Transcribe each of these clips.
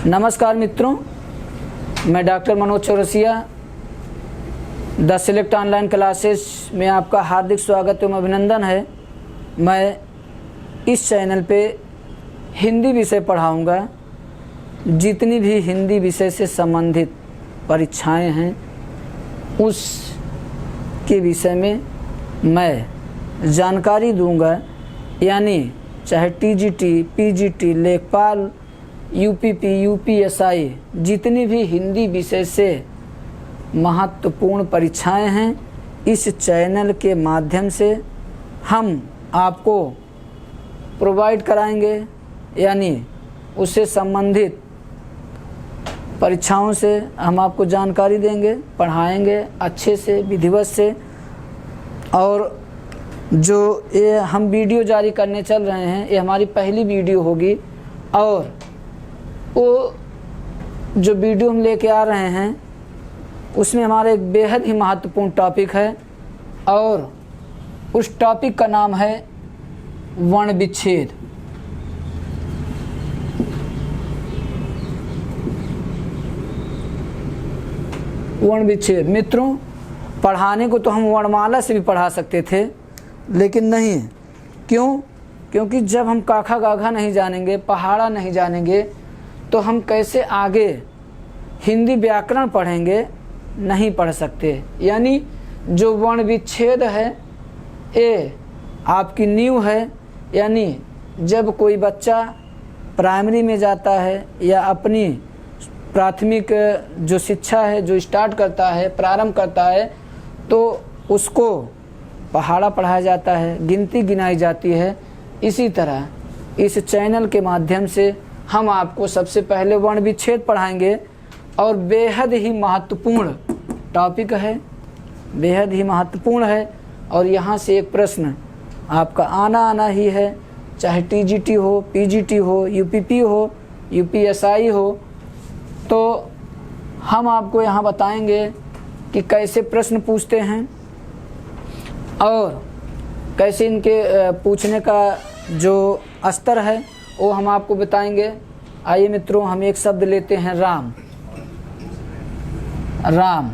नमस्कार मित्रों, मैं doctor Manoj Chaurasia the select online classes में आपका हार्दिक स्वागत एवं अभिनंदन है। मैं इस चैनल पे हिंदी विषय पढ़ाऊँगा। जितनी भी हिंदी विषय से संबंधित परीक्षाएं हैं उस के विषय में मैं जानकारी दूंगा, यानी चाहे टीजीटी, पीजीटी, लेखपाल, यूपीपी, यूपीएसआई, जितनी भी हिंदी विषय से महत्वपूर्ण परीक्षाएं हैं इस चैनल के माध्यम से हम आपको प्रोवाइड कराएंगे, यानी उससे संबंधित परीक्षाओं से हम आपको जानकारी देंगे, पढ़ाएंगे अच्छे से, विधिवत से। और जो ये हम वीडियो जारी करने चल रहे हैं, ये हमारी पहली वीडियो होगी। और वो जो वीडियो हम लेके आ रहे हैं उसमें हमारा एक बेहद ही महत्वपूर्ण टॉपिक है, और उस टॉपिक का नाम है वर्ण विच्छेद। वर्ण विच्छेद मित्रों, पढ़ाने को तो हम वर्णमाला से भी पढ़ा सकते थे, लेकिन नहीं। क्यों? क्योंकि जब हम काखा गाघा नहीं जानेंगे, पहाड़ा नहीं जानेंगे, तो हम कैसे आगे हिंदी व्याकरण पढ़ेंगे? नहीं पढ़ सकते। यानी जो वर्ण विच्छेद है ये आपकी नींव है। यानी जब कोई बच्चा प्राइमरी में जाता है या अपनी प्राथमिक जो शिक्षा है जो स्टार्ट करता है, प्रारंभ करता है, तो उसको पहाड़ा पढ़ाया जाता है, गिनती गिनाई जाती है। इसी तरह इस चैनल के माध्यम से हम आपको सबसे पहले वर्ण विच्छेद पढ़ाएंगे, और बेहद ही महत्वपूर्ण टॉपिक है, बेहद ही महत्वपूर्ण है। और यहाँ से एक प्रश्न आपका आना ही है, चाहे टीजीटी हो, पीजीटी हो, यूपीपी हो, यूपीएसआई हो। तो हम आपको यहाँ बताएंगे कि कैसे प्रश्न पूछते हैं और कैसे इनके पूछने का जो स्तर है वो हम आपको बताएंगे। आइए मित्रों, हम एक शब्द लेते हैं राम। राम,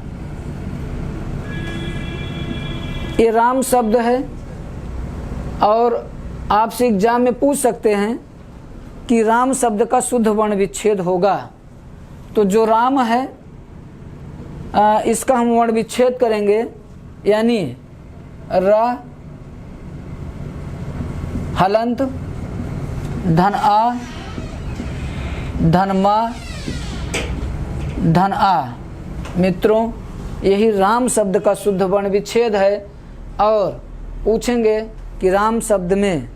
ये राम शब्द है, और आपसे एग्जाम में पूछ सकते हैं कि राम शब्द का शुद्ध वर्ण विच्छेद होगा। तो जो राम है इसका हम वर्ण विच्छेद करेंगे, यानी रा हलंत धन आ धन मा धन आ। मित्रों, यही राम शब्द का शुद्ध वर्ण विच्छेद है। और पूछेंगे कि राम शब्द में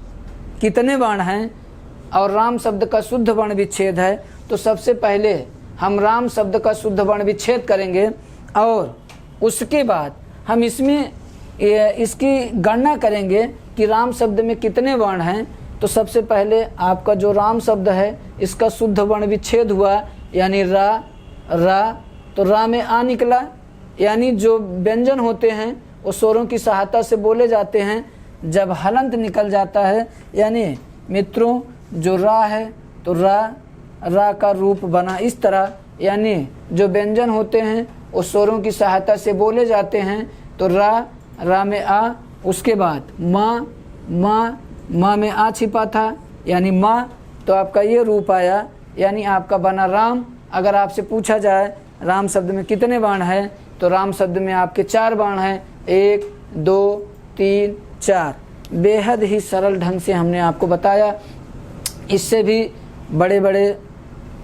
कितने वर्ण हैं और राम शब्द का शुद्ध वर्ण विच्छेद है। तो सबसे पहले हम राम शब्द का शुद्ध वर्ण विच्छेद करेंगे, और उसके बाद हम इसमें इसकी गणना करेंगे कि राम शब्द में कितने वर्ण हैं। तो सबसे पहले आपका जो राम शब्द है इसका शुद्ध वर्ण विच्छेद हुआ, यानी रा। तो रा में आ निकला, यानी जो व्यंजन होते हैं वो स्वरों की सहायता से बोले जाते हैं। जब हलंत निकल जाता है, यानी मित्रों जो रा है तो रा का रूप बना इस तरह, यानी जो व्यंजन होते हैं वो स्वरों की सहायता से बोले जाते हैं। तो रा में आ, उसके बाद माँ में आ छिपा था, यानी माँ, तो आपका ये रूप आया, यानी आपका बना राम। अगर आपसे पूछा जाए राम शब्द में कितने वर्ण हैं, तो राम शब्द में आपके 4 वर्ण हैं, 1 2 3 4। बेहद ही सरल ढंग से हमने आपको बताया। इससे भी बड़े बड़े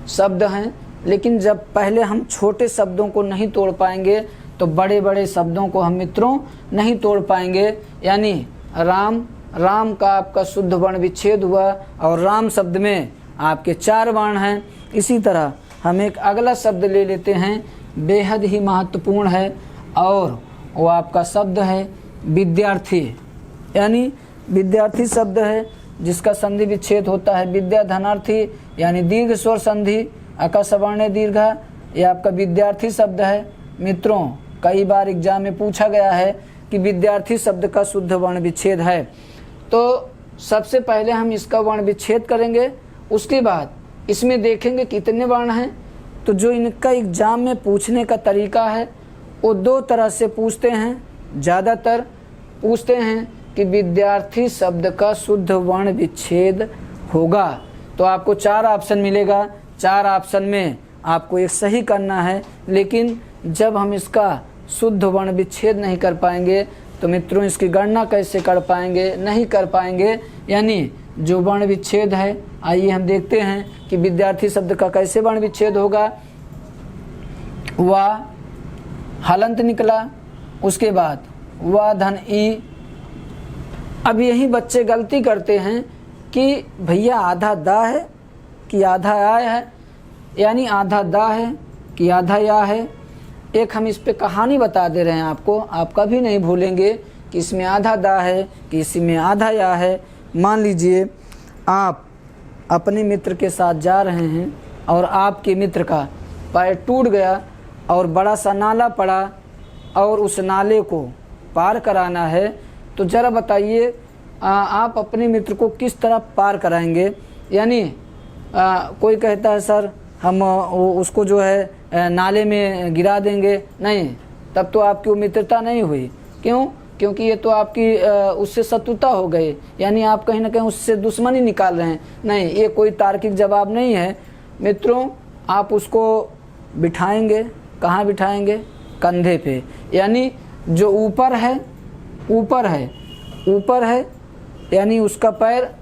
शब्द हैं, लेकिन जब पहले हम छोटे शब्दों को नहीं तोड़ पाएंगे तो बड़े बड़े शब्दों को हम मित्रों नहीं तोड़ पाएंगे। यानी राम का आपका शुद्ध वर्ण विच्छेद हुआ, और राम शब्द में आपके 4 वर्ण हैं। इसी तरह हम एक अगला शब्द ले लेते हैं, बेहद ही महत्वपूर्ण है, और वो आपका शब्द है विद्यार्थी। यानी विद्यार्थी शब्द है जिसका संधि विच्छेद होता है विद्या धनार्थी, यानी दीर्घ स्वर संधि अका सवर्ण दीर्घा। ये आपका विद्यार्थी शब्द है। मित्रों, कई बार एग्जाम में पूछा गया है कि विद्यार्थी शब्द का शुद्ध वर्ण विच्छेद है। तो सबसे पहले हम इसका वर्ण विच्छेद करेंगे, उसके बाद इसमें देखेंगे कितने वर्ण हैं। तो जो इनका एग्जाम में पूछने का तरीका है वो दो तरह से पूछते हैं। ज़्यादातर पूछते हैं कि विद्यार्थी शब्द का शुद्ध वर्ण विच्छेद होगा। तो आपको 4 ऑप्शन मिलेगा, 4 ऑप्शन में आपको एक सही करना है। लेकिन जब हम इसका शुद्ध वर्ण विच्छेद नहीं कर पाएंगे तो मित्रों इसकी गणना कैसे कर पाएंगे, नहीं कर पाएंगे। यानी जो वर्ण विच्छेद है, आइए हम देखते हैं कि विद्यार्थी शब्द का कैसे वर्ण विच्छेद होगा। वा हलंत निकला, उसके बाद वा धन ई। अब यही बच्चे गलती करते हैं कि भैया आधा दा है कि आधा या है, यानी आधा दा है कि आधा या है। एक हम इस पे कहानी बता दे रहे हैं आपको, आप कभी नहीं भूलेंगे कि इसमें आधा दा है कि इसमें आधा या है। मान लीजिए आप अपने मित्र के साथ जा रहे हैं और आपके मित्र का पैर टूट गया और बड़ा सा नाला पड़ा और उस नाले को पार कराना है। तो ज़रा बताइए आप अपने मित्र को किस तरह पार कराएंगे। यानी कोई कहता है सर हम उसको जो है नाले में गिरा देंगे, नहीं, तब तो आपकी वो मित्रता नहीं हुई। क्यों? क्योंकि ये तो आपकी उससे शत्रुता हो गई, यानी आप कहीं ना कहीं उससे दुश्मनी निकाल रहे हैं। नहीं, ये कोई तार्किक जवाब नहीं है मित्रों। आप उसको बिठाएंगे, कहाँ बिठाएंगे? कंधे पे, यानी जो ऊपर है, ऊपर है, ऊपर है, यानी उसका पैर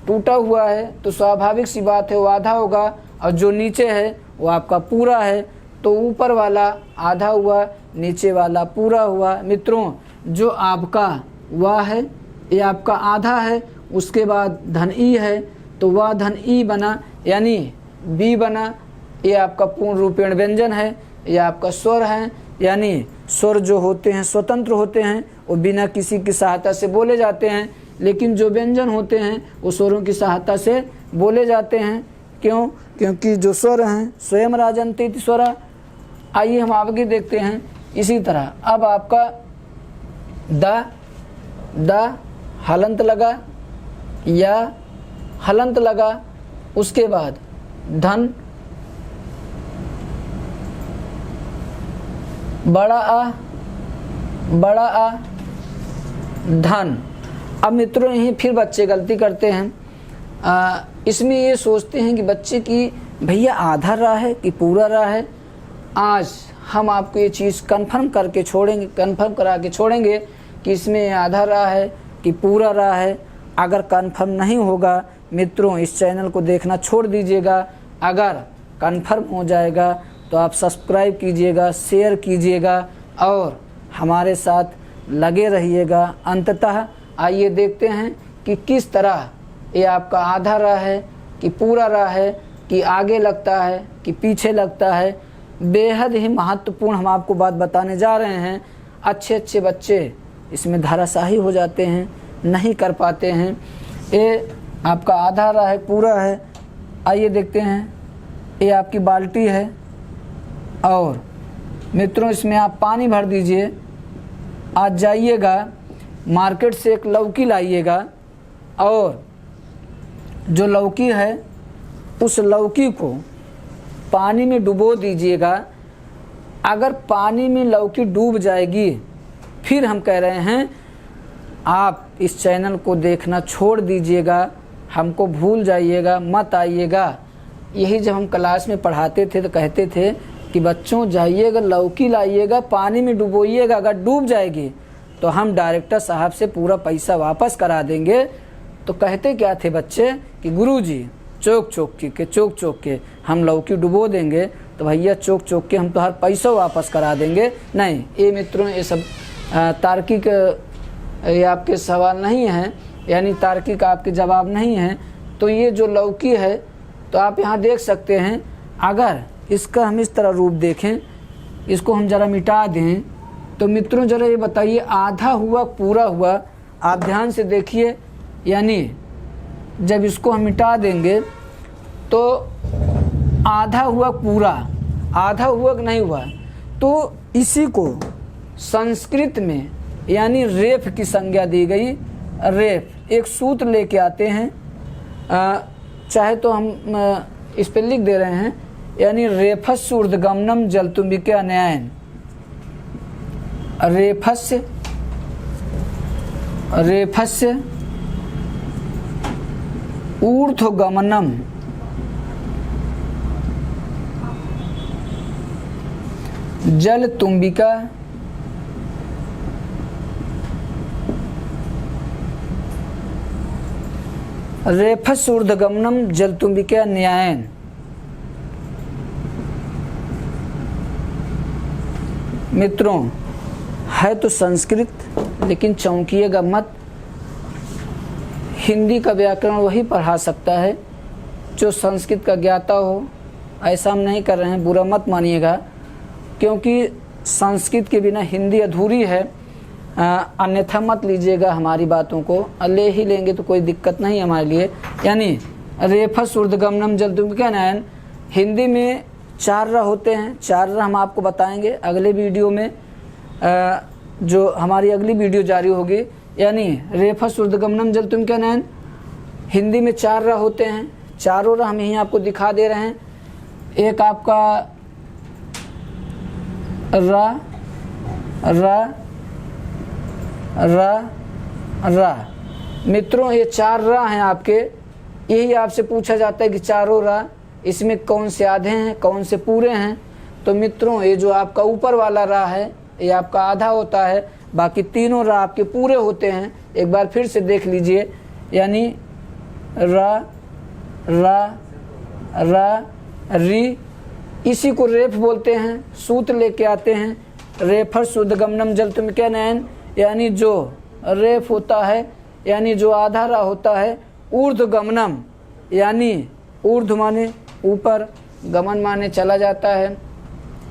टूटा हुआ है तो स्वाभाविक सी बात है वो आधा होगा, और जो नीचे है वो आपका पूरा है। तो ऊपर वाला आधा हुआ, नीचे वाला पूरा हुआ। मित्रों जो आपका वह है ये आपका आधा है, उसके बाद धन ई है तो वह धन ई बना, यानी बी बना। ये आपका पूर्ण रूपेण व्यंजन है, ये आपका स्वर है। यानी स्वर जो होते हैं स्वतंत्र होते हैं, वो बिना किसी की सहायता से बोले जाते हैं, लेकिन जो व्यंजन होते हैं वो स्वरों की सहायता से बोले जाते हैं। क्यों? क्योंकि जो स्वर हैं स्वयं राजन्ते इति स्वरा। आइए हम आगे देखते हैं। इसी तरह अब आपका द हलंत लगा या हलंत लगा, उसके बाद धन, बड़ा आ धन। अब मित्रों यहीं फिर बच्चे गलती करते हैं। इसमें ये सोचते हैं कि बच्चे की भैया आधा रा है कि पूरा रा है। आज हम आपको ये चीज़ कंफर्म करके छोड़ेंगे, कंफर्म करा के छोड़ेंगे कि इसमें आधा रा है कि पूरा रा है। अगर कंफर्म नहीं होगा मित्रों इस चैनल को देखना छोड़ दीजिएगा। अगर कंफर्म हो जाएगा तो आप सब्सक्राइब कीजिएगा, शेयर कीजिएगा और हमारे साथ लगे रहिएगा अंततः। आइए देखते हैं कि किस तरह ये आपका आधा रा है कि पूरा रा है कि आगे लगता है कि पीछे लगता है। बेहद ही महत्वपूर्ण हम आपको बात बताने जा रहे हैं। अच्छे अच्छे बच्चे इसमें धराशाही हो जाते हैं, नहीं कर पाते हैं। ये आपका आधा रा है, पूरा है। आइए देखते हैं। ये आपकी बाल्टी है और मित्रों इसमें आप पानी भर दीजिए। आज जाइएगा मार्केट से एक लौकी लाइएगा और जो लौकी है उस लौकी को पानी में डुबो दीजिएगा। अगर पानी में लौकी डूब जाएगी फिर हम कह रहे हैं आप इस चैनल को देखना छोड़ दीजिएगा, हमको भूल जाइएगा, मत आइएगा। यही जब हम क्लास में पढ़ाते थे तो कहते थे कि बच्चों जाइएगा लौकी लाइएगा, पानी में डुबोइएगा, अगर डूब जाएगी तो हम डायरेक्टर साहब से पूरा पैसा वापस करा देंगे। तो कहते क्या थे बच्चे कि गुरुजी चौक चौक के हम लौकी डुबो देंगे तो भैया चौक चौक के हम तो हर पैसा वापस करा देंगे। नहीं, ये मित्रों ये सब तार्किक ये आपके सवाल नहीं हैं, यानी तार्किक आपके जवाब नहीं हैं। तो ये जो लौकी है तो आप यहाँ देख सकते हैं। अगर इसका हम इस तरह रूप देखें, इसको हम ज़रा मिटा दें तो मित्रों ज़रा ये बताइए आधा हुआ पूरा हुआ। आप ध्यान से देखिए, यानी जब इसको हम मिटा देंगे तो आधा हुआ पूरा, आधा हुआ कि नहीं हुआ। तो इसी को संस्कृत में यानी रेफ की संज्ञा दी गई। रेफ एक सूत्र लेके आते हैं, चाहे तो हम इस पर लिख दे रहे हैं, यानी रेफस्य ऊर्ध्वगमनम जलतुंबिके अनयन, रेफस्य ऊर्ध्वगमनम जलतुंबिका रेफस्य ऊर्ध्वगमनम जलतुंबिका न्यायन। मित्रों, है तो संस्कृत, लेकिन चौंकिएगा मत, हिंदी का व्याकरण वही पढ़ा सकता है जो संस्कृत का ज्ञाता हो। ऐसा हम नहीं कर रहे हैं, बुरा मत मानिएगा, क्योंकि संस्कृत के बिना हिंदी अधूरी है। अन्यथा मत लीजिएगा हमारी बातों को, ले ही लेंगे तो कोई दिक्कत नहीं हमारे लिए। यानी रेफस्य ऊर्ध्वगमनम जलतुंबिका नयन, हिंदी में 4 र होते हैं। 4 र हम आपको बताएंगे अगले वीडियो में, जो हमारी अगली वीडियो जारी होगी। यानी रेफस्य ऊर्ध्वगमनम जलतुंबिका नयन, हिंदी में 4 र होते हैं। चारों र हम यहीं आपको दिखा दे रहे हैं। एक आपका रा रा रा रा। मित्रों, ये 4 रा हैं आपके। यही आपसे पूछा जाता है कि चारों रा इसमें कौन से आधे हैं, कौन से पूरे हैं। तो मित्रों, ये जो आपका ऊपर वाला रा है ये आपका आधा होता है, बाकी तीनों रा आपके पूरे होते हैं। एक बार फिर से देख लीजिए, यानी रा रा रा री, इसी को रेफ बोलते हैं। सूत्र लेके आते हैं, रेफस्य ऊर्ध्वगमनम जलतुंबिका नयन, यानी जो रेफ होता है, यानी जो आधा रा होता है, ऊर्ध्वगमनम यानी ऊर्ध्व माने ऊपर, गमन माने चला जाता है,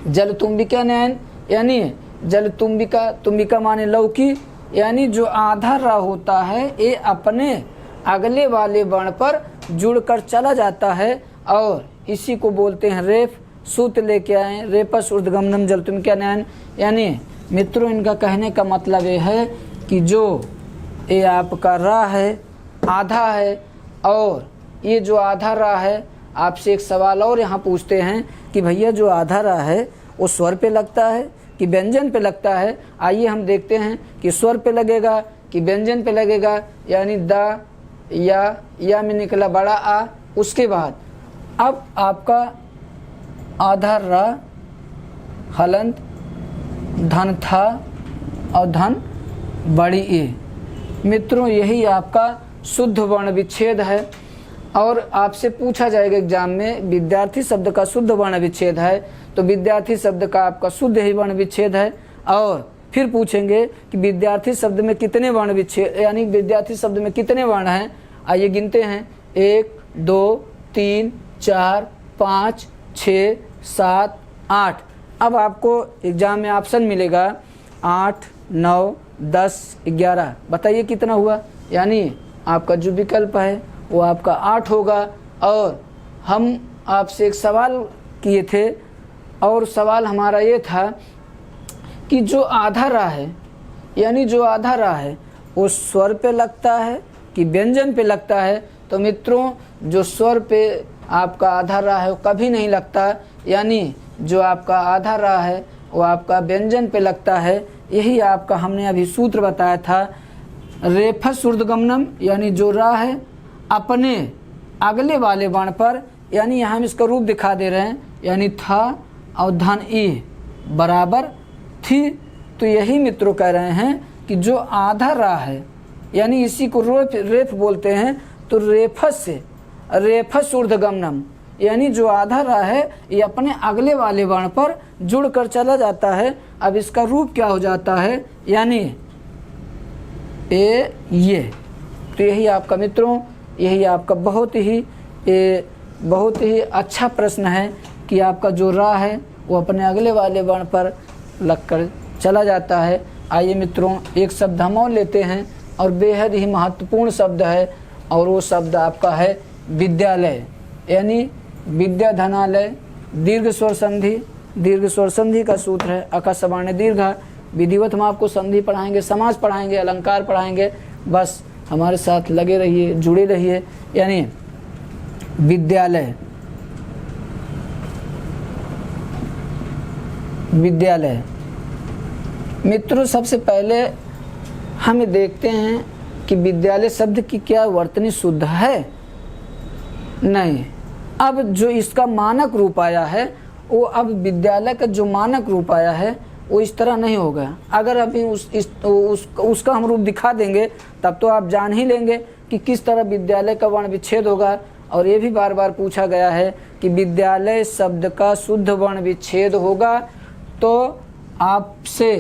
जलतुंबिका नयन यानी जलतुंबिका, तुंबिका माने लौकी, यानी जो आधा रा होता है ये अपने अगले वाले वर्ण पर जुड़कर चला जाता है, और इसी को बोलते हैं रेफ। सूत्र लेके आए, रेफस्य ऊर्ध्वगमनम जलतुंबिका नयन। यानी मित्रों, इनका कहने का मतलब ये है कि जो ये आपका रा है आधा है, और ये जो आधा रा है, आपसे एक सवाल और यहाँ पूछते हैं कि भैया जो आधा रा है वो स्वर पे लगता है कि व्यंजन पे लगता है। आइए हम देखते हैं कि स्वर पे लगेगा कि व्यंजन पे लगेगा। यानी द या में निकला बड़ा आ, उसके बाद अब आपका आधा रा हलंत धन था और धन बड़ी ए। मित्रों, यही आपका शुद्ध वर्ण विच्छेद है। और आपसे पूछा जाएगा एग्जाम में, विद्यार्थी शब्द का शुद्ध वर्ण विच्छेद है, तो विद्यार्थी शब्द का आपका शुद्ध ही वर्ण विच्छेद है। और फिर पूछेंगे कि विद्यार्थी शब्द में कितने वर्ण विच्छेद, यानी विद्यार्थी शब्द में कितने वर्ण हैं। आइए गिनते हैं, 1 2 3 4 5 6 7 8। अब आपको एग्जाम में ऑप्शन मिलेगा 8 9 10 11। बताइए कितना हुआ। यानी आपका जो विकल्प है वो आपका 8 होगा। और हम आपसे एक सवाल किए थे, और सवाल हमारा ये था कि जो आधा रा है, यानी जो आधा रा है वो स्वर पे लगता है कि व्यंजन पे लगता है। तो मित्रों, जो स्वर पे आपका आधा रा है वो कभी नहीं लगता, यानी जो आपका आधा रा है वो आपका व्यंजन पे लगता है। यही आपका हमने अभी सूत्र बताया था, रेफस्य ऊर्ध्वगमनम यानी जो रा है अपने अगले वाले वर्ण पर, यानी यहाँ हम इसका रूप दिखा दे रहे हैं, यानी था और धन ई बराबर थी। तो यही मित्रों कह रहे हैं कि जो आधा रा है, यानी इसी को रेफ बोलते हैं। तो रेफस्य ऊर्ध्वगमनम यानी जो आधा रा है ये अपने अगले वाले वर्ण पर जुड़कर चला जाता है। अब इसका रूप क्या हो जाता है, यानी ये। तो यही आपका मित्रों, यही आपका बहुत ही अच्छा प्रश्न है कि आपका जो रा है वो अपने अगले वाले वर्ण पर लगकर चला जाता है। आइए मित्रों, एक शब्द हम और लेते हैं, और बेहद ही महत्वपूर्ण शब्द है, और वो शब्द आपका है विद्यालय। यानी विद्या धनालय, दीर्घ स्वर संधि। दीर्घ स्वर संधि का सूत्र है अका सवर्ण दीर्घ। विधिवत हम आपको संधि पढ़ाएंगे, समास पढ़ाएंगे, अलंकार पढ़ाएंगे। बस हमारे साथ लगे रहिए, जुड़े रहिए। यानी विद्यालय, विद्यालय। मित्रों सबसे पहले हम देखते हैं कि विद्यालय शब्द की क्या वर्तनी शुद्ध है? नहीं। अब जो इसका मानक रूप आया है वो, अब विद्यालय का जो मानक रूप आया है वो इस तरह नहीं होगा। अगर अभी उसका हम रूप दिखा देंगे तब तो आप जान ही लेंगे कि किस तरह विद्यालय का वर्ण विच्छेद होगा। और ये भी बार बार पूछा गया है कि विद्यालय शब्द का शुद्ध वर्ण विच्छेद होगा। तो आपसे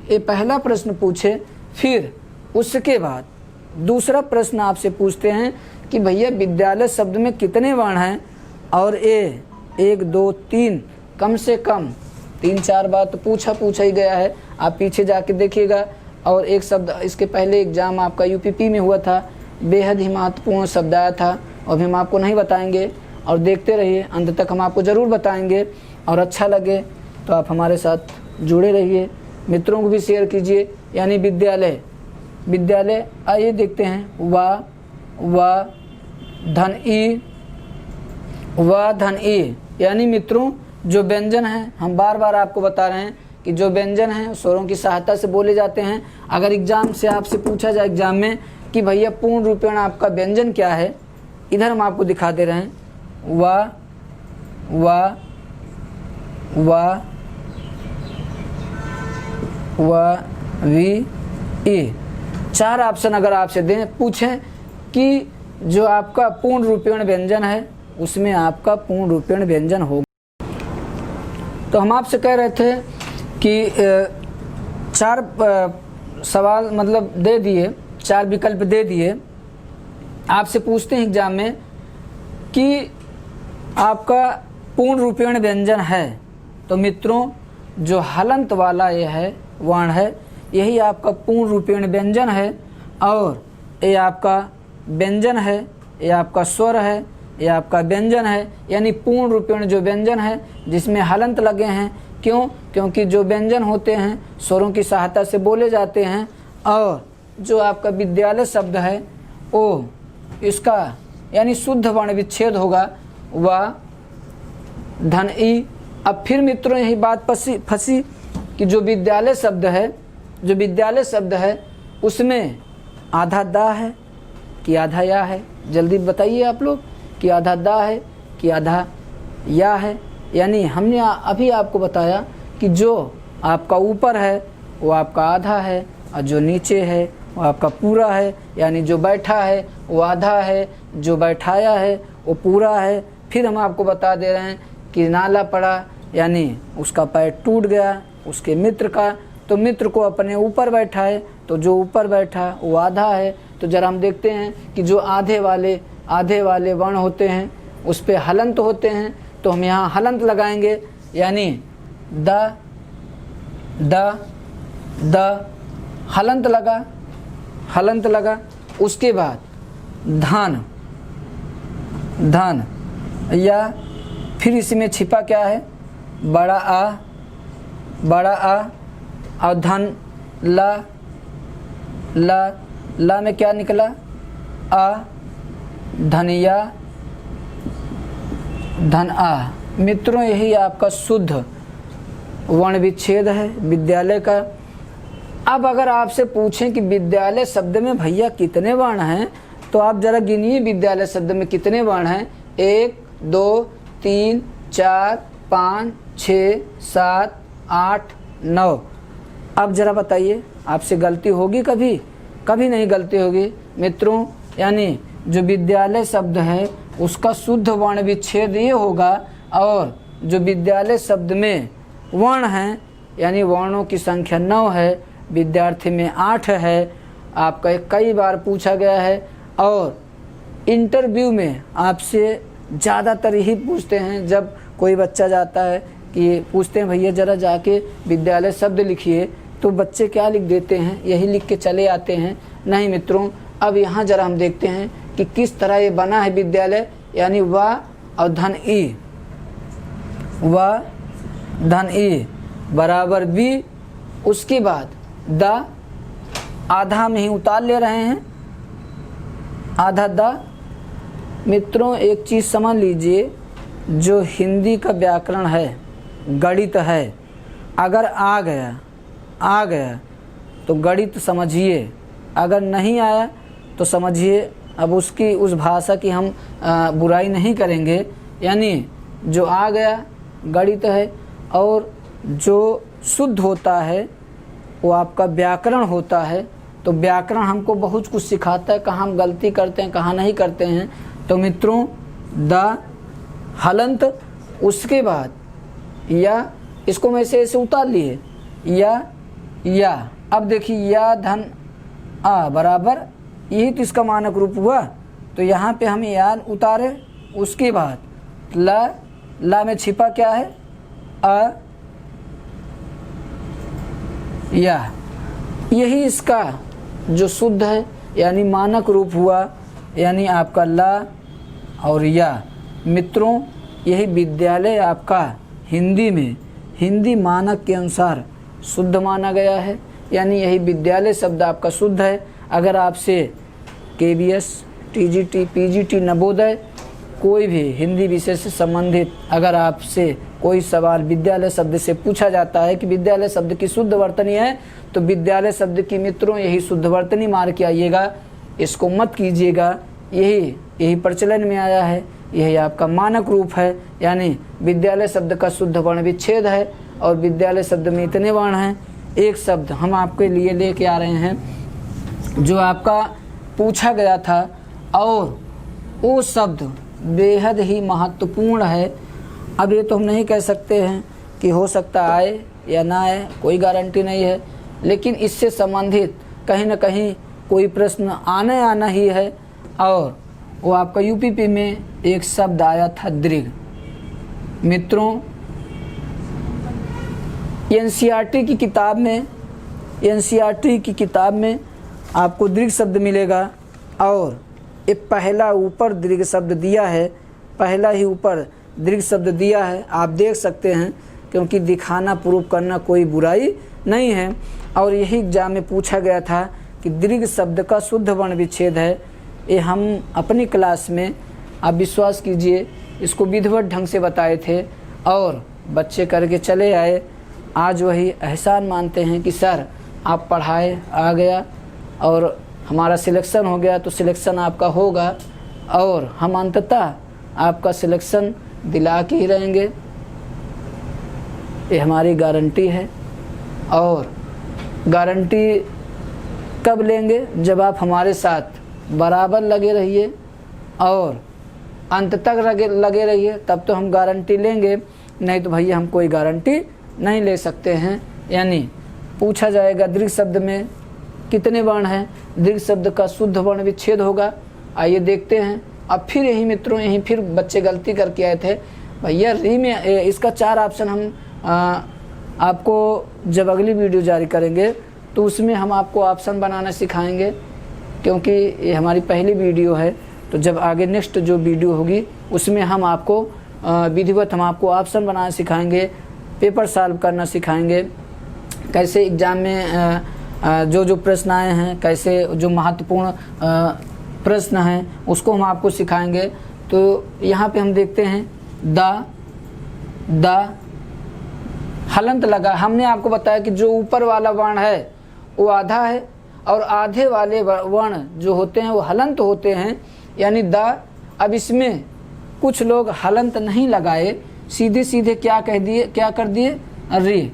ये पहला प्रश्न पूछे, फिर उसके बाद दूसरा प्रश्न आपसे पूछते हैं कि भैया विद्यालय शब्द में कितने वर्ण हैं? और ये 1 2 3 कम से कम 3-4 बार तो पूछा ही गया है। आप पीछे जाके देखिएगा। और एक शब्द इसके पहले एग्जाम आपका यूपीपी में हुआ था, बेहद ही महत्वपूर्ण शब्द आया था, और भी हम आपको नहीं बताएंगे। और देखते रहिए, अंत तक हम आपको ज़रूर बताएंगे। और अच्छा लगे तो आप हमारे साथ जुड़े रहिए, मित्रों को भी शेयर कीजिए। यानी विद्यालय आइए देखते हैं। वा धन ई यानी मित्रों जो व्यंजन हैं, हम बार बार आपको बता रहे हैं कि जो व्यंजन हैं स्वरों की सहायता से बोले जाते हैं। अगर एग्जाम से आपसे पूछा जाए एग्जाम में कि भैया पूर्ण रूपेण आपका व्यंजन क्या है, इधर हम आपको दिखा दे रहे हैं। वा वी ई 4 ऑप्शन अगर आपसे दें, पूछें कि जो आपका पूर्ण रूपेण व्यंजन है उसमें आपका पूर्ण रूपेण व्यंजन होगा। तो हम आपसे कह रहे थे कि 4 सवाल मतलब दे दिए, 4 विकल्प दे दिए। आपसे पूछते हैं एग्जाम में कि आपका पूर्ण रूपेण व्यंजन है, तो मित्रों जो हलंत वाला ये है वर्ण है, यही आपका पूर्ण रूपेण व्यंजन है। और ये आपका व्यंजन है, ये आपका स्वर है, ये आपका व्यंजन है। यानी पूर्ण रूपेण जो व्यंजन है जिसमें हलंत लगे हैं। क्यों? क्योंकि जो व्यंजन होते हैं स्वरों की सहायता से बोले जाते हैं। और जो आपका विद्यालय शब्द है वो इसका यानी शुद्ध वर्ण विच्छेद होगा, वा धन ई। अब फिर मित्रों यही बात फंसी कि जो विद्यालय शब्द है उसमें आधा दा है कि आधा या है? जल्दी बताइए आप लोग कि आधा दा है कि आधा या है। यानी हमने अभी आपको बताया कि जो आपका ऊपर है वो आपका आधा है, और जो नीचे है वो आपका पूरा है। यानी जो बैठा है वो आधा है, जो बैठाया है वो पूरा है। फिर हम आपको बता दे रहे हैं कि नाला पड़ा यानी उसका पैर टूट गया उसके मित्र का, तो मित्र को अपने ऊपर बैठा है, तो जो ऊपर बैठा वो आधा है। तो जरा हम देखते हैं कि जो आधे वाले वर्ण होते हैं उस पे हलंत होते हैं, तो हम यहाँ हलंत लगाएंगे। यानी द हलंत लगा। उसके बाद धन या फिर इसमें छिपा क्या है? बड़ा आ और धन ला में क्या निकला? आ धनिया धन आ। मित्रों यही आपका शुद्ध वर्ण विच्छेद है विद्यालय का। अब अगर आपसे पूछें कि विद्यालय शब्द में भैया कितने वर्ण हैं, तो आप जरा गिनिए विद्यालय शब्द में कितने वर्ण हैं। 1 2 3 4 5 6 7 8 9। अब जरा बताइए आपसे गलती होगी? कभी नहीं गलती होगी मित्रों। यानी जो विद्यालय शब्द है उसका शुद्ध वर्ण विच्छेद ये होगा। और जो विद्यालय शब्द में वर्ण हैं यानी वर्णों की संख्या 9 है, विद्यार्थी में 8 है। आपका कई बार पूछा गया है और इंटरव्यू में आपसे ज़्यादातर यही पूछते हैं। जब कोई बच्चा जाता है कि पूछते हैं भैया ज़रा जाके विद्यालय शब्द लिखिए, तो बच्चे क्या लिख देते हैं? यही लिख के चले आते हैं। नहीं मित्रों, अब यहाँ ज़रा हम देखते हैं कि किस तरह ये बना है विद्यालय। यानी वा और धन ई बराबर बी। उसके बाद द आधा में ही उतार ले रहे हैं, आधा द। मित्रों एक चीज़ समझ लीजिए, जो हिंदी का व्याकरण है, गणित है, अगर आ गया तो गणित समझिए, अगर नहीं आया तो समझिए। अब उसकी उस भाषा की हम बुराई नहीं करेंगे, यानी जो आ गया गणित है, और जो शुद्ध होता है वो आपका व्याकरण होता है। तो व्याकरण हमको बहुत कुछ सिखाता है, कहाँ हम गलती करते हैं, कहाँ नहीं करते हैं। तो मित्रों द हलंत, उसके बाद या, इसको मैं ऐसे उतार लिए, या। अब देखिए या धन आ बराबर, यही तो इसका मानक रूप हुआ। तो यहाँ पे हम या उतारे, उसके बाद ला में छिपा क्या है, अ या। यही इसका जो शुद्ध है यानी मानक रूप हुआ, यानी आपका ला और या। मित्रों यही विद्यालय आपका हिंदी में, हिंदी मानक के अनुसार शुद्ध माना गया है, यानी यही विद्यालय शब्द आपका शुद्ध है। अगर आपसे KBS, TGT, PGT, नवोदय कोई भी हिंदी विषय से संबंधित अगर आपसे कोई सवाल विद्यालय शब्द से पूछा जाता है कि विद्यालय शब्द की शुद्ध वर्तनी है, तो विद्यालय शब्द की मित्रों यही शुद्ध वर्तनी मार के आइएगा, इसको मत कीजिएगा। यही प्रचलन में आया है, यही आपका मानक रूप है, यानी विद्यालय शब्द का शुद्ध वर्ण विच्छेद है। और विद्यालय शब्द में इतने वर्ण हैं। एक शब्द हम आपके लिए लेके आ रहे हैं जो आपका पूछा गया था, और वो शब्द बेहद ही महत्वपूर्ण है। अब ये तो हम नहीं कह सकते हैं कि हो सकता आए या ना आए, कोई गारंटी नहीं है, लेकिन इससे संबंधित कहीं ना कहीं कोई प्रश्न आना ही है। और वो आपका UPP में एक शब्द आया था दृढ़। मित्रों NCERT की किताब में आपको दीर्घ शब्द मिलेगा, और ये पहला ऊपर दीर्घ शब्द दिया है, पहला ही ऊपर दीर्घ शब्द दिया है, आप देख सकते हैं, क्योंकि दिखाना प्रूफ करना कोई बुराई नहीं है। और यही एग्जाम में पूछा गया था कि दीर्घ शब्द का शुद्ध वर्ण विच्छेद है। ये हम अपनी क्लास में, आप विश्वास कीजिए, इसको विधिवत ढंग से बताए थे और बच्चे करके चले आए। आज वही एहसान मानते हैं कि सर आप पढ़ाए, आ गया और हमारा सिलेक्शन हो गया। तो सिलेक्शन आपका होगा और हम अंततः आपका सिलेक्शन दिला के ही रहेंगे, ये हमारी गारंटी है। और गारंटी कब लेंगे? जब आप हमारे साथ बराबर लगे रहिए और अंत तक लगे रहिए, तब तो हम गारंटी लेंगे, नहीं तो भैया हम कोई गारंटी नहीं ले सकते हैं। यानी पूछा जाएगा दीर्घ शब्द में कितने वर्ण हैं, दीर्घ शब्द का शुद्ध वर्ण विच्छेद होगा। आइए देखते हैं। अब फिर यही मित्रों, यही फिर बच्चे गलती करके आए थे, भैया री में इसका 4 ऑप्शन हम आपको जब अगली वीडियो जारी करेंगे तो उसमें हम आपको ऑप्शन बनाना सिखाएंगे, क्योंकि ये हमारी पहली वीडियो है। तो जब आगे नेक्स्ट जो वीडियो होगी उसमें हम आपको विधिवत हम आपको ऑप्शन बनाना सिखाएंगे, पेपर सॉल्व करना सिखाएंगे, कैसे एग्ज़ाम में जो प्रश्न आए हैं, कैसे जो महत्वपूर्ण प्रश्न हैं उसको हम आपको सिखाएंगे। तो यहाँ पे हम देखते हैं द हलंत लगा। हमने आपको बताया कि जो ऊपर वाला वर्ण है वो आधा है और आधे वाले वर्ण जो होते हैं वो हलंत होते हैं, यानी द। अब इसमें कुछ लोग हलंत नहीं लगाए, सीधे सीधे क्या कर दिए रे।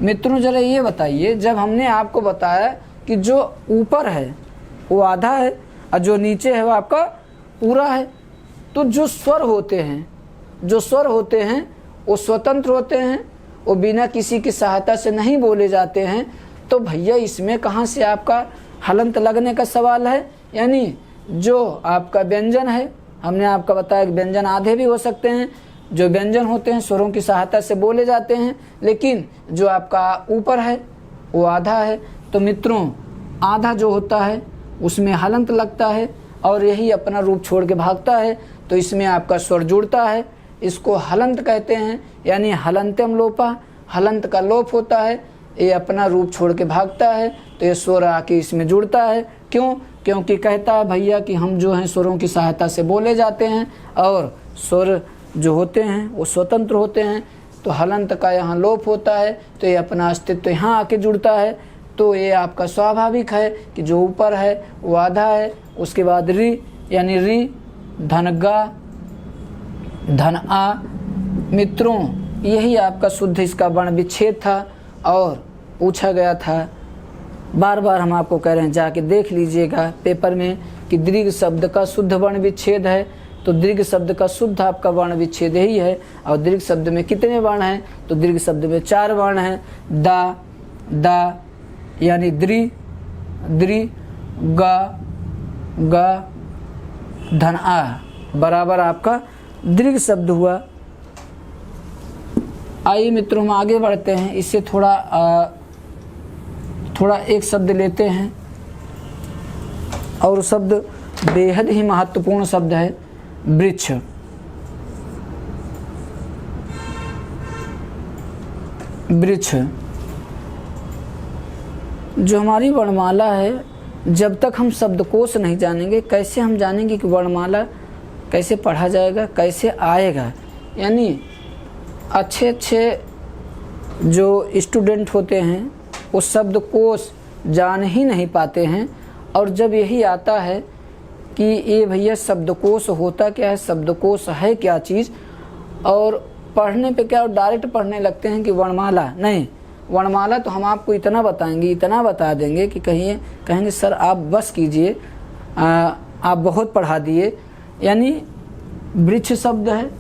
मित्रों जरा ये बताइए, जब हमने आपको बताया कि जो ऊपर है वो आधा है और जो नीचे है वो आपका पूरा है, तो जो स्वर होते हैं वो स्वतंत्र होते हैं, वो बिना किसी की सहायता से नहीं बोले जाते हैं। तो भैया इसमें कहाँ से आपका हलंत लगने का सवाल है? यानी जो आपका व्यंजन है, हमने आपका बताया कि व्यंजन आधे भी हो सकते हैं, जो व्यंजन होते हैं स्वरों की सहायता से बोले जाते हैं, लेकिन जो आपका ऊपर है वो आधा है। तो मित्रों आधा जो होता है उसमें हलंत लगता है और यही अपना रूप छोड़ के भागता है, तो इसमें आपका स्वर जुड़ता है, इसको हलंत कहते हैं। यानी हलंत्यम लोपा, हलंत का लोप होता है, ये अपना रूप छोड़ के भागता है, तो ये स्वर आके इसमें जुड़ता है। क्यों? क्योंकि कहता है भैया कि हम जो हैं स्वरों की सहायता से बोले जाते हैं और स्वर जो होते हैं वो स्वतंत्र होते हैं। तो हलंत का यहाँ लोप होता है, तो ये अपना अस्तित्व यहाँ आके जुड़ता है। तो ये आपका स्वाभाविक है कि जो ऊपर है वो आधा है। उसके बाद री यानी री धन गा धन आ। मित्रों यही आपका शुद्ध इसका वर्ण विच्छेद था और पूछा गया था। बार बार हम आपको कह रहे हैं जाके देख लीजिएगा पेपर में कि दीर्घ शब्द का शुद्ध वर्ण विच्छेद है। तो दीर्घ शब्द का शुद्ध आपका वर्ण विच्छेद ही है। और दीर्घ शब्द में कितने वर्ण हैं? तो दीर्घ शब्द में 4 वर्ण हैं। दा दा यानी द्रि द्रि गा गा धन आ बराबर आपका दीर्घ शब्द हुआ। आइए मित्रों हम आगे बढ़ते हैं। इससे थोड़ा एक शब्द लेते हैं और शब्द बेहद ही महत्वपूर्ण शब्द है वृक्ष। वृक्ष जो हमारी वर्णमाला है, जब तक हम शब्दकोश नहीं जानेंगे कैसे हम जानेंगे कि वर्णमाला कैसे पढ़ा जाएगा, कैसे आएगा। यानी अच्छे जो स्टूडेंट होते हैं वो शब्दकोश जान ही नहीं पाते हैं। और जब यही आता है कि ये भैया शब्दकोश होता क्या है, शब्दकोश है क्या चीज़, और पढ़ने पे क्या डायरेक्ट पढ़ने लगते हैं कि वर्णमाला। नहीं, वर्णमाला तो हम आपको इतना बताएंगे, इतना बता देंगे कि कहेंगे सर आप बस कीजिए, आप बहुत पढ़ा दिए। यानी वृक्ष शब्द है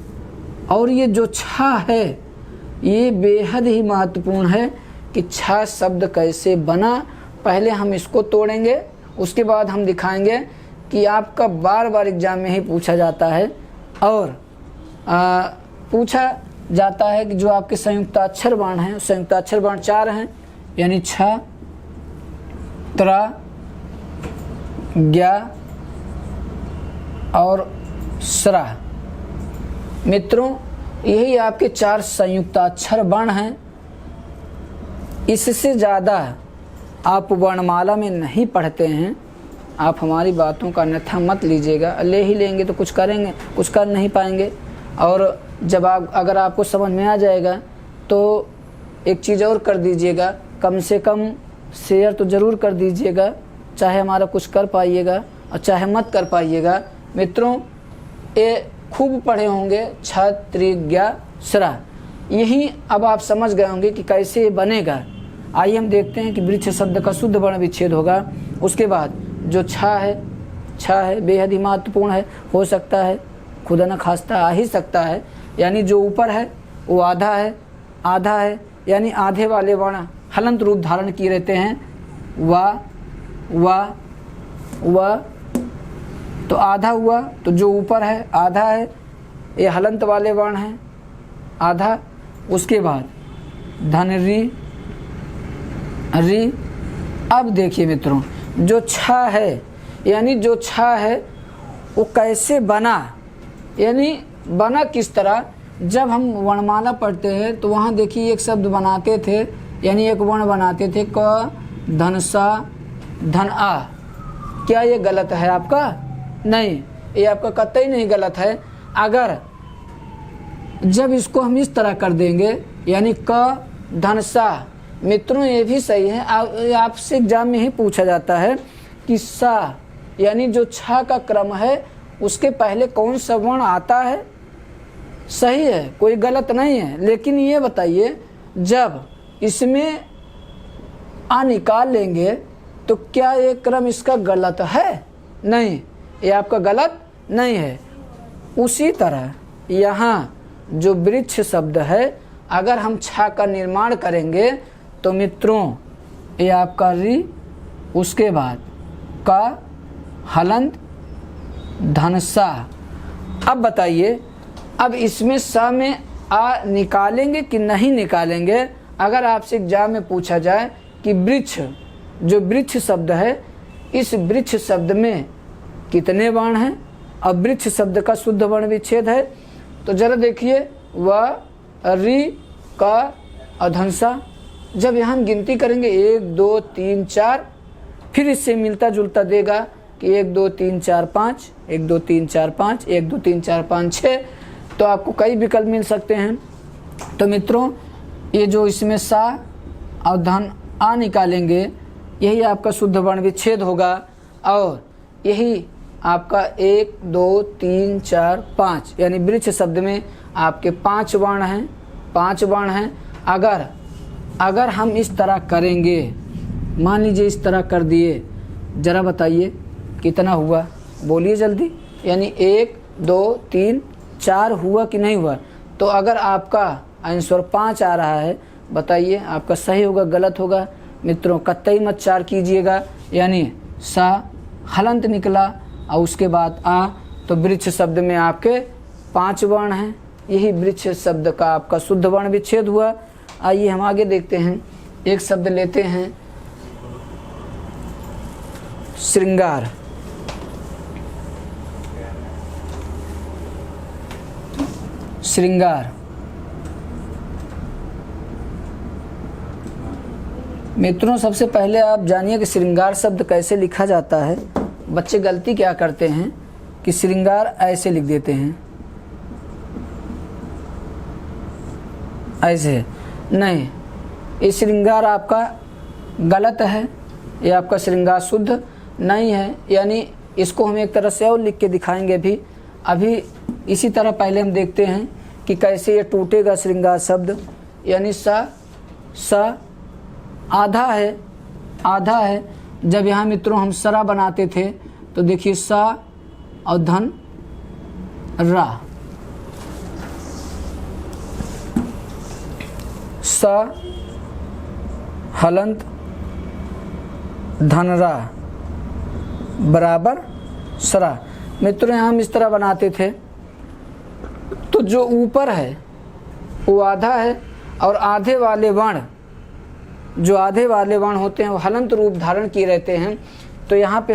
और ये जो छा है ये बेहद ही महत्वपूर्ण है कि छा शब्द कैसे बना। पहले हम इसको तोड़ेंगे, उसके बाद हम दिखाएंगे कि आपका बार बार एग्जाम में ही पूछा जाता है। और पूछा जाता है कि जो आपके संयुक्ताक्षर वर्ण हैं, संयुक्ताक्षर वर्ण 4 हैं, यानी छ त्रा ज्ञा और स्रा। मित्रों यही आपके 4 संयुक्ताक्षर वर्ण हैं। इससे ज़्यादा आप वर्णमाला में नहीं पढ़ते हैं। आप हमारी बातों का अन्यथा मत लीजिएगा, ले ही लेंगे तो कुछ करेंगे, कुछ कर नहीं पाएंगे। और जब अगर आपको समझ में आ जाएगा तो एक चीज़ और कर दीजिएगा, कम से कम शेयर तो ज़रूर कर दीजिएगा, चाहे हमारा कुछ कर पाइएगा और चाहे मत कर पाइएगा। मित्रों ये खूब पढ़े होंगे छत्रिज्ञा स्रा, यही अब आप समझ गए होंगे कि कैसे ये बनेगा। आइए हम देखते हैं कि वृक्ष शब्द का शुद्ध वर्ण विच्छेद होगा। उसके बाद जो छा है बेहद ही महत्वपूर्ण है। हो सकता है खुदा न खास्ता आ ही सकता है, यानी जो ऊपर है वो आधा है, यानी आधे वाले वर्ण हलंत रूप धारण किए रहते हैं। वा तो आधा हुआ, तो जो ऊपर है आधा है, ये हलंत वाले वर्ण हैं आधा। उसके बाद धन री। अब देखिए मित्रों जो छा है, यानी जो छा है वो कैसे बना, यानी बना किस तरह। जब हम वर्णमाला पढ़ते हैं तो वहाँ देखिए एक शब्द बनाते थे, यानी एक वर्ण बनाते थे क धन सा धन आ। क्या ये गलत है आपका? नहीं, ये आपका कतई नहीं गलत है। अगर जब इसको हम इस तरह कर देंगे, यानी क धन सा, मित्रों ये भी सही है। आपसे एग्जाम में ही पूछा जाता है कि सा यानी जो छा का क्रम है उसके पहले कौन सा वर्ण आता है। सही है, कोई गलत नहीं है। लेकिन ये बताइए जब इसमें आ निकाल लेंगे तो क्या ये क्रम इसका गलत है? नहीं, ये आपका गलत नहीं है। उसी तरह यहाँ जो वृक्ष शब्द है, अगर हम छा का निर्माण करेंगे तो मित्रों ये आपका री, उसके बाद का हलंत धन सा। अब बताइए, अब इसमें सा में आ निकालेंगे कि नहीं निकालेंगे? अगर आपसे एग्जाम में पूछा जाए कि वृक्ष, जो वृक्ष शब्द है, इस वृक्ष शब्द में कितने वर्ण हैं, अब वृक्ष शब्द का शुद्ध वर्ण विच्छेद है, तो जरा देखिए व री का अधंसा। जब यहाँ हम गिनती करेंगे 1 2 3 4, फिर इससे मिलता जुलता देगा कि 1 2 3 4 5, 1 2 3 4 5, 1 2 3 4 5 6, तो आपको कई विकल्प मिल सकते हैं। तो मित्रों ये जो इसमें सा और धन आ निकालेंगे, यही आपका शुद्ध वर्ण विच्छेद होगा। और यही आपका 1 2 3 4 5 यानी वृक्ष शब्द में आपके 5 वर्ण हैं, 5 वर्ण हैं। अगर हम इस तरह करेंगे, मान लीजिए इस तरह कर दिए, ज़रा बताइए कितना हुआ, बोलिए जल्दी। यानी 1 2 3 4 हुआ कि नहीं हुआ? तो अगर आपका आंसर 5 आ रहा है, बताइए आपका सही होगा गलत होगा? मित्रों कतई मत 4 कीजिएगा, यानी सा हलंत निकला और उसके बाद आ, तो वृक्ष शब्द में आपके 5 वर्ण हैं। यही वृक्ष शब्द का आपका शुद्ध वर्ण विच्छेद हुआ। आइए हम आगे देखते हैं, एक शब्द लेते हैं श्रृंगार। श्रृंगार मित्रों सबसे पहले आप जानिए कि श्रृंगार शब्द कैसे लिखा जाता है। बच्चे गलती क्या करते हैं कि श्रृंगार ऐसे लिख देते हैं, ऐसे नहीं, ये श्रृंगार आपका गलत है, ये आपका श्रृंगार शुद्ध नहीं है। यानी इसको हम एक तरह से और लिख के दिखाएंगे भी। अभी इसी तरह पहले हम देखते हैं कि कैसे ये टूटेगा श्रृंगार शब्द। यानी सा आधा है, आधा है। जब यहाँ मित्रों हम सरा बनाते थे तो देखिए सा और धन रा, सा हलंत धनरा बराबर सरा। मित्रों यहाँ हम इस तरह बनाते थे, तो जो ऊपर है वो आधा है और आधे वाले वर्ण, जो आधे वाले वर्ण होते हैं वो हलंत रूप धारण किए रहते हैं। तो यहाँ पे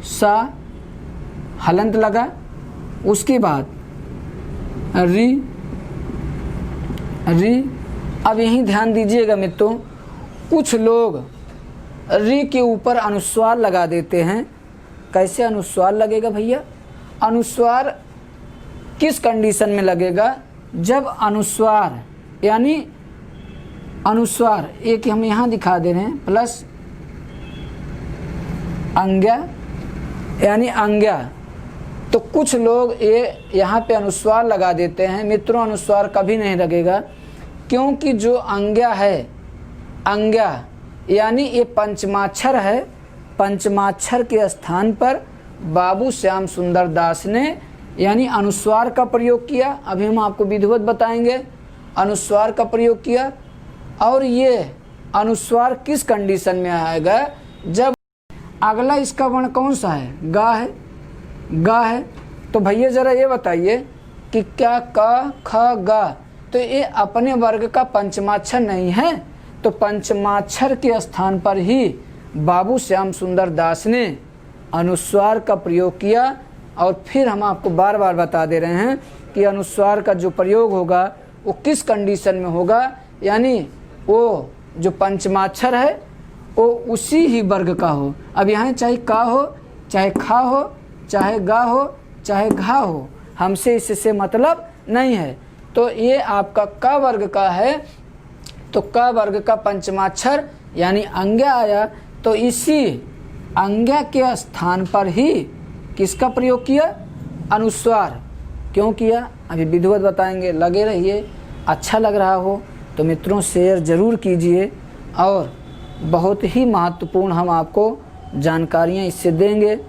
सा हलंत लगा, उसके बाद री। अब यहीं ध्यान दीजिएगा मित्रों, कुछ लोग री के ऊपर अनुस्वार लगा देते हैं। कैसे अनुस्वार लगेगा भैया? अनुस्वार किस कंडीशन में लगेगा? जब अनुस्वार यानी अनुस्वार एक हम यहाँ दिखा दे रहे हैं प्लस अंग्या यानी अंग्या, तो कुछ लोग ये यहाँ पे अनुस्वार लगा देते हैं। मित्रों अनुस्वार कभी नहीं लगेगा, क्योंकि जो अंग्या है, अंग्या यानी ये पंचमाक्षर है, पंचमाक्षर के स्थान पर बाबू श्याम सुंदर दास ने यानी अनुस्वार का प्रयोग किया। अभी हम आपको विधिवत बताएंगे, अनुस्वार का प्रयोग किया। और ये अनुस्वार किस कंडीशन में आएगा? जब अगला इसका वर्ण कौन सा है? गा है, गा है। तो भैया ज़रा ये बताइए कि क्या क ख गा, तो ये अपने वर्ग का पंचमाक्षर नहीं है? तो पंचमाक्षर के स्थान पर ही बाबू श्याम सुंदर दास ने अनुस्वार का प्रयोग किया। और फिर हम आपको बार बार बता दे रहे हैं कि अनुस्वार का जो प्रयोग होगा वो किस कंडीशन में होगा, यानी वो जो पंचमाक्षर है वो उसी ही वर्ग का हो। अब यहाँ चाहे का हो, चाहे खा हो, चाहे गा हो, चाहे घा हो, हमसे इससे मतलब नहीं है। तो ये आपका क वर्ग का है, तो क वर्ग का पंचमाक्षर यानी अंग्या आया, तो इसी अंग्या के स्थान पर ही किसका प्रयोग किया? अनुस्वार। क्यों किया? अभी विधिवत बताएंगे, लगे रहिए। अच्छा लग रहा हो तो मित्रों शेयर ज़रूर कीजिए, और बहुत ही महत्वपूर्ण हम आपको जानकारियाँ इससे देंगे।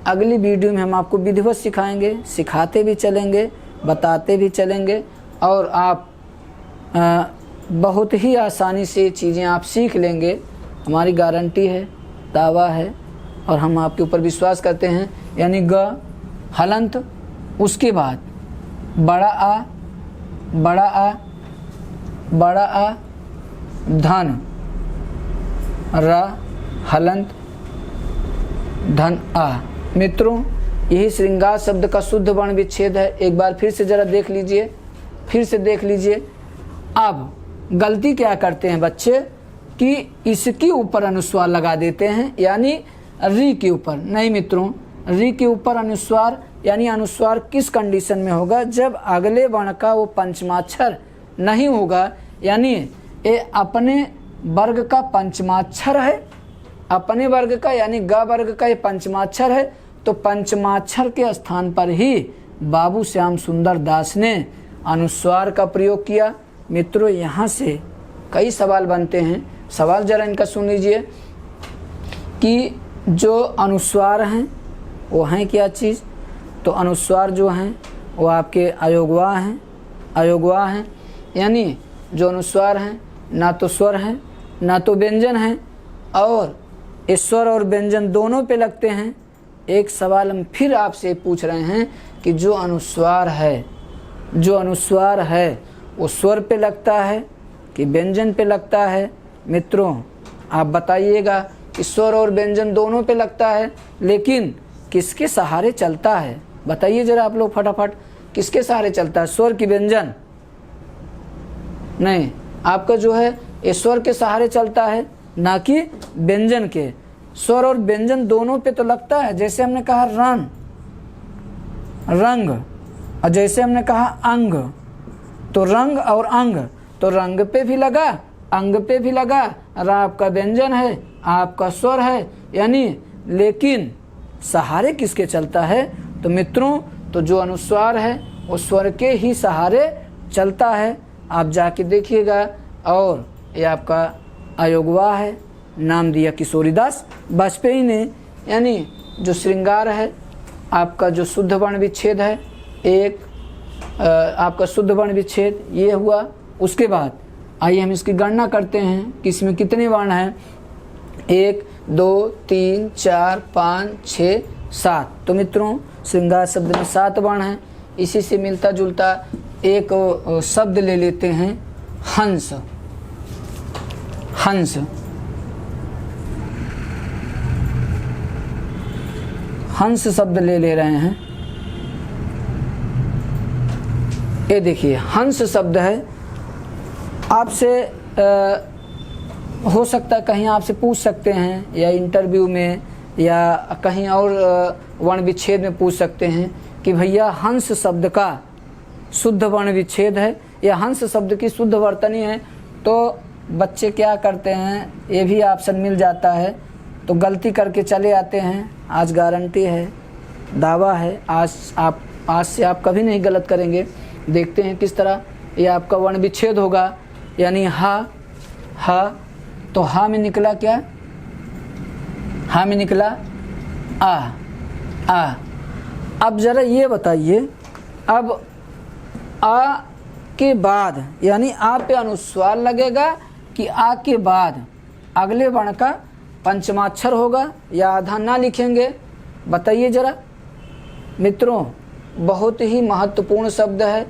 अगली वीडियो में हम आपको विधिवत सिखाएंगे, सिखाते भी चलेंगे, बताते भी चलेंगे, और आप बहुत ही आसानी से चीज़ें आप सीख लेंगे। हमारी गारंटी है, दावा है, और हम आपके ऊपर विश्वास करते हैं। यानी ग हलंत, उसके बाद बड़ा आ, बड़ा आ, बड़ा आ, धन रा हलंत धन आ। मित्रों यही श्रृंगार शब्द का शुद्ध वर्ण विच्छेद है। एक बार फिर से ज़रा देख लीजिए, फिर से देख लीजिए। अब गलती क्या करते हैं बच्चे कि इसके ऊपर अनुस्वार लगा देते हैं, यानी री के ऊपर। नहीं मित्रों, री के ऊपर अनुस्वार, यानी अनुस्वार किस कंडीशन में होगा, जब अगले वर्ण का वो पंचमाक्षर नहीं होगा, यानी ये अपने वर्ग का पंचमाक्षर है, अपने वर्ग का यानी ग वर्ग का ये पंचमाक्षर है, तो पंचमाक्षर के स्थान पर ही बाबू श्याम सुंदर दास ने अनुस्वार का प्रयोग किया। मित्रों, यहाँ से कई सवाल बनते हैं। सवाल जरा इनका सुन लीजिए कि जो अनुस्वार हैं वो हैं क्या चीज़। तो अनुस्वार जो हैं वो आपके अयोगवाह हैं, अयोगवाह हैं, यानी जो अनुस्वार हैं ना तो स्वर हैं ना तो व्यंजन हैं, और स्वर और व्यंजन दोनों पे लगते हैं। एक सवाल हम फिर आपसे पूछ रहे हैं कि जो अनुस्वार है, जो अनुस्वार है वो स्वर पे लगता है कि व्यंजन पे लगता है। मित्रों, आप बताइएगा कि स्वर और व्यंजन दोनों पे लगता है, लेकिन किसके सहारे चलता है? बताइए जरा आप लोग फटाफट, किसके सहारे चलता है, स्वर की व्यंजन? नहीं, आपका जो है ये स्वर के सहारे चलता है, ना कि व्यंजन के। स्वर और व्यंजन दोनों पे तो लगता है। जैसे हमने कहा रंग, रंग, और जैसे हमने कहा अंग, तो रंग और अंग, तो रंग पे भी लगा, अंग पे भी लगा, और आपका व्यंजन है, आपका स्वर है, यानी लेकिन सहारे किसके चलता है? तो मित्रों, तो जो अनुस्वार है वो स्वर के ही सहारे चलता है। आप जाके देखिएगा। और ये आपका अयोगवाह है, नाम दिया किशोरीदास वाजपेयी ने, यानी जो श्रृंगार है, आपका जो शुद्ध वर्ण विच्छेद है, एक आपका शुद्ध वर्ण विच्छेद ये हुआ। उसके बाद आइए हम इसकी गणना करते हैं कि इसमें कितने वर्ण हैं। 1 2 3 4 5 6 7। तो मित्रों, श्रृंगार शब्द में 7 वर्ण हैं। इसी से मिलता जुलता एक शब्द ले लेते हैं, हंस। हंस, हंस शब्द ले रहे हैं। ये देखिए, हंस शब्द है। आपसे हो सकता है कहीं आपसे पूछ सकते हैं, या इंटरव्यू में या कहीं और वर्ण विच्छेद में पूछ सकते हैं कि भैया हंस शब्द का शुद्ध वर्ण विच्छेद है या हंस शब्द की शुद्ध वर्तनी है। तो बच्चे क्या करते हैं, ये भी ऑप्शन मिल जाता है तो गलती करके चले आते हैं। आज गारंटी है, दावा है, आज से आप कभी नहीं गलत करेंगे। देखते हैं किस तरह ये आपका वर्ण विच्छेद होगा, यानी हा, हा, तो हा में निकला क्या, हा में निकला आ, आ। अब जरा ये बताइए, अब आ के बाद यानी आ पे अनुस्वार लगेगा कि आ के बाद अगले वर्ण का पंचमाक्षर होगा या आधा ना लिखेंगे? बताइए जरा। मित्रों, बहुत ही महत्वपूर्ण शब्द है।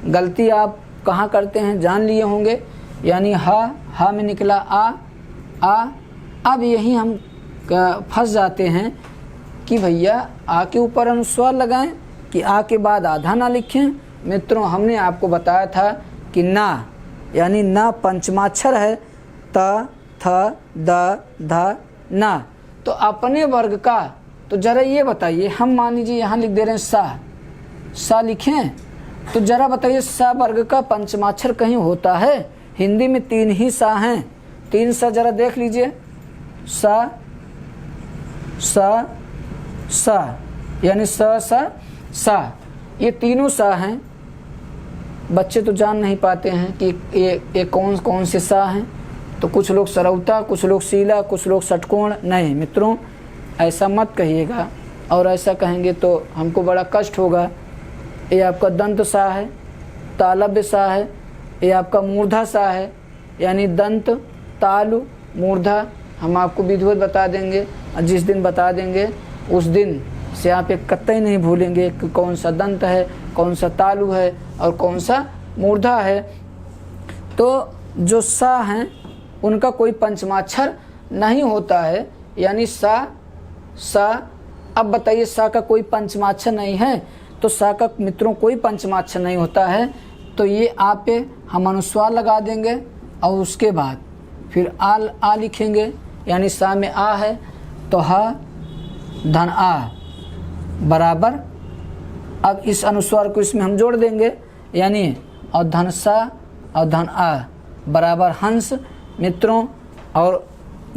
गलती आप कहाँ करते हैं जान लिए होंगे, यानी हा में निकला आ, आ। अब यही हम फंस जाते हैं कि भैया आ के ऊपर अनुस्वार लगाएं कि आ के बाद आधा ना लिखें। मित्रों, हमने आपको बताया था कि ना यानी ना पंचमाक्षर है, त थ द ध ना, तो अपने वर्ग का। तो जरा ये बताइए, हम मान लीजिए यहाँ लिख दे रहे हैं सा लिखें, तो जरा बताइए सा वर्ग का पंचमाक्षर कहीं होता है? हिंदी में 3 ही सा हैं, 3 सा जरा देख लीजिए, सा सा सा, यानी सा, ये तीनों सा हैं। बच्चे तो जान नहीं पाते हैं कि ये कौन से सा हैं। तो कुछ लोग सरौता, कुछ लोग सीला, कुछ लोग षटकोण। नहीं मित्रों, ऐसा मत कहिएगा, और ऐसा कहेंगे तो हमको बड़ा कष्ट होगा। ये आपका दंत सा है, तालव्य सा है, ये आपका मूर्धा सा है, यानी दंत, तालु, मूर्धा। हम आपको विधिवत बता देंगे, और जिस दिन बता देंगे उस दिन से आप एक कतई नहीं भूलेंगे कि कौन सा दंत है, कौन सा तालु है और कौन सा मूर्धा है। तो जो सा हैं उनका कोई पंचमाक्षर नहीं होता है, यानी सा। अब बताइए, सा का कोई पंचमाक्षर नहीं है, तो सा का मित्रों कोई पंचमाक्षर नहीं होता है। तो ये आ पे हम अनुस्वार लगा देंगे और उसके बाद फिर आ लिखेंगे, यानी सा में आ है तो हा धन आ, बराबर, अब इस अनुस्वार को इसमें हम जोड़ देंगे, यानी और धन सा और धन आ बराबर हंस। मित्रों और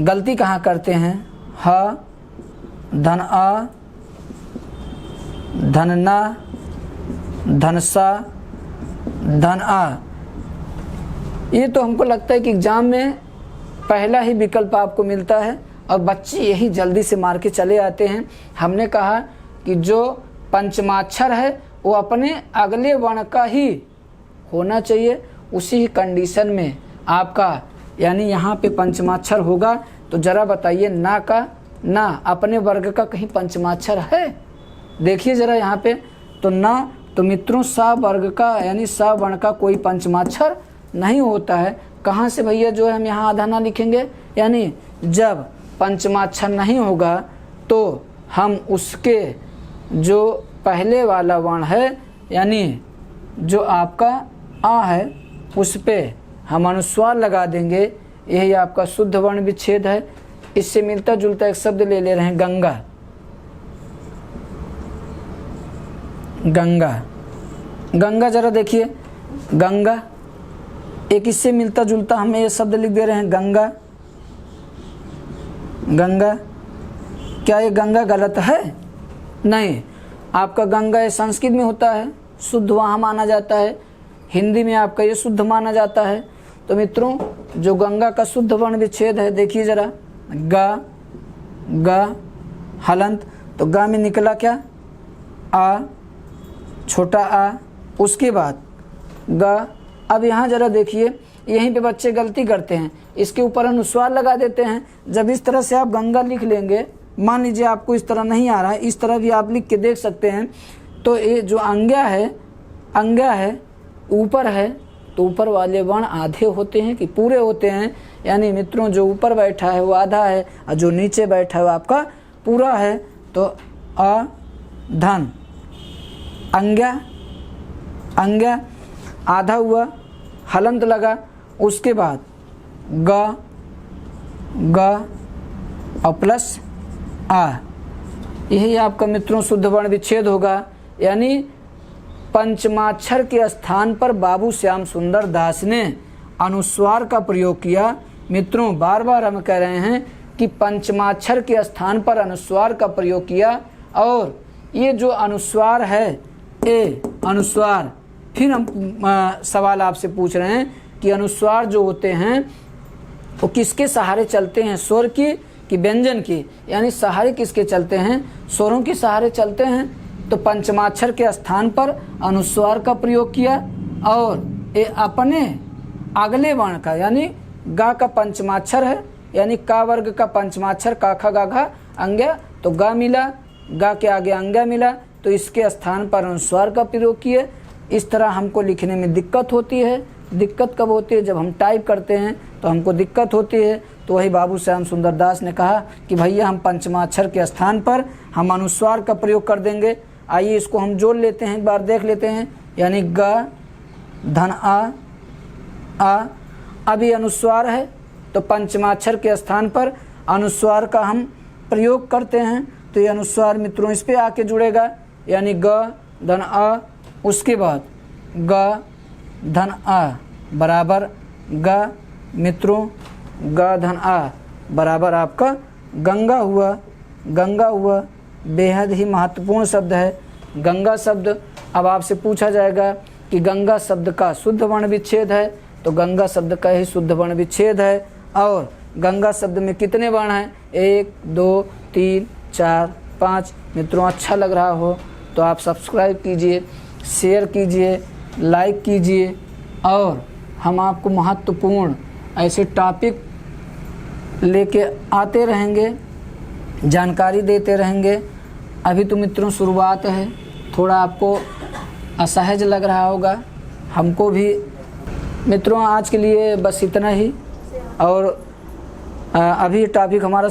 गलती कहाँ करते हैं, ह धन आ धन ना धन सा धन आ। ये तो हमको लगता है कि एग्जाम में पहला ही विकल्प आपको मिलता है और बच्चे यही जल्दी से मार के चले आते हैं। हमने कहा कि जो पंचमाक्षर है वो अपने अगले वर्ण का ही होना चाहिए, उसी ही कंडीशन में आपका यानी यहाँ पे पंचमाक्षर होगा। तो जरा बताइए ना का ना अपने वर्ग का कहीं पंचमाक्षर है? देखिए जरा यहाँ पे तो ना, तो मित्रों सा वर्ग का यानी सा वर्ण का कोई पंचमाक्षर नहीं होता है। कहाँ से भैया जो है हम यहाँ आधा ना लिखेंगे, यानी जब पंचमाक्षर नहीं होगा तो हम उसके जो पहले वाला वर्ण है यानी जो आपका आ है उस पे हम अनुस्वार लगा देंगे। यही आपका शुद्ध वर्ण विच्छेद है। इससे मिलता जुलता एक शब्द ले रहे हैं गंगा। गंगा, गंगा जरा देखिए, गंगा एक इससे मिलता जुलता हमें ये शब्द लिख दे रहे हैं गंगा। गंगा, क्या ये गंगा गलत है? नहीं, आपका गंगा ये संस्कृत में होता है, शुद्ध वहाँ माना जाता है, हिंदी में आपका ये शुद्ध माना जाता है। तो मित्रों जो गंगा का शुद्ध वर्ण विच्छेद है, देखिए जरा गा गा हलंत, तो गा में निकला क्या आ, छोटा आ, उसके बाद गा। अब यहाँ जरा देखिए, यहीं पे बच्चे गलती करते हैं, इसके ऊपर अनुस्वार लगा देते हैं। जब इस तरह से आप गंगा लिख लेंगे, मान लीजिए आपको इस तरह नहीं आ रहा है, इस तरह भी आप लिख के देख सकते हैं। तो ये जो अंग्या है, अंग्या है ऊपर है, तो ऊपर वाले वर्ण आधे होते हैं कि पूरे होते हैं? यानी मित्रों जो ऊपर बैठा है वो आधा है और जो नीचे बैठा है वो आपका पूरा है। तो अ धन अंग्या, अंग्या आधा हुआ, हलंत लगा, उसके बाद ग ग और प्लस आ। यही आपका मित्रों शुद्ध वर्ण विच्छेद होगा। यानी पंचमाक्षर के स्थान पर बाबू श्याम सुंदर दास ने अनुस्वार का प्रयोग किया। मित्रों बार बार हम कह रहे हैं कि पंचमाक्षर के स्थान पर अनुस्वार का प्रयोग किया। और ये जो अनुस्वार है, ए अनुस्वार, फिर हम सवाल आपसे पूछ रहे हैं कि अनुस्वार जो होते हैं वो किसके सहारे चलते हैं, स्वर की कि व्यंजन की? यानी सहारे किसके चलते हैं? स्वरों के सहारे चलते हैं। तो पंचमाक्षर के स्थान पर अनुस्वार का प्रयोग किया और ये अपने अगले वर्ण का, यानी गा का पंचमाक्षर है, यानी का वर्ग का पंचमाक्षर का खा गा घा अंग्या, तो गा मिला, गा के आगे अंग्या मिला, तो इसके स्थान पर अनुस्वार का प्रयोग किए। इस तरह हमको लिखने में दिक्कत होती है। दिक्कत कब होती है? जब हम टाइप करते हैं तो हमको दिक्कत होती है। तो वही बाबू श्याम सुंदर दास ने कहा कि भैया हम पंचमाक्षर के स्थान पर हम अनुस्वार का प्रयोग कर देंगे। आइए इसको हम जोड़ लेते हैं, एक बार देख लेते हैं। यानी ग धन आ, अब ये अनुस्वार है तो पंचमाक्षर के स्थान पर अनुस्वार का हम प्रयोग करते हैं। तो ये अनुस्वार मित्रों इस पे आके जुड़ेगा, यानी ग धन आ, उसके बाद ग धन आ बराबर ग। मित्रों ग धन आ बराबर आपका गंगा हुआ। गंगा हुआ बेहद ही महत्वपूर्ण शब्द है गंगा शब्द। अब आपसे पूछा जाएगा कि गंगा शब्द का शुद्ध वर्ण विच्छेद है, तो गंगा शब्द का ही शुद्ध वर्ण विच्छेद है। और गंगा शब्द में कितने वर्ण हैं? 1 2 3 4 5। मित्रों अच्छा लग रहा हो तो आप सब्सक्राइब कीजिए, शेयर कीजिए, लाइक कीजिए, और हम आपको महत्वपूर्ण ऐसे टॉपिक लेके आते रहेंगे, जानकारी देते रहेंगे। अभी तो मित्रों शुरुआत है, थोड़ा आपको असहज लग रहा होगा, हमको भी। मित्रों आज के लिए बस इतना ही, और अभी टॉपिक हमारा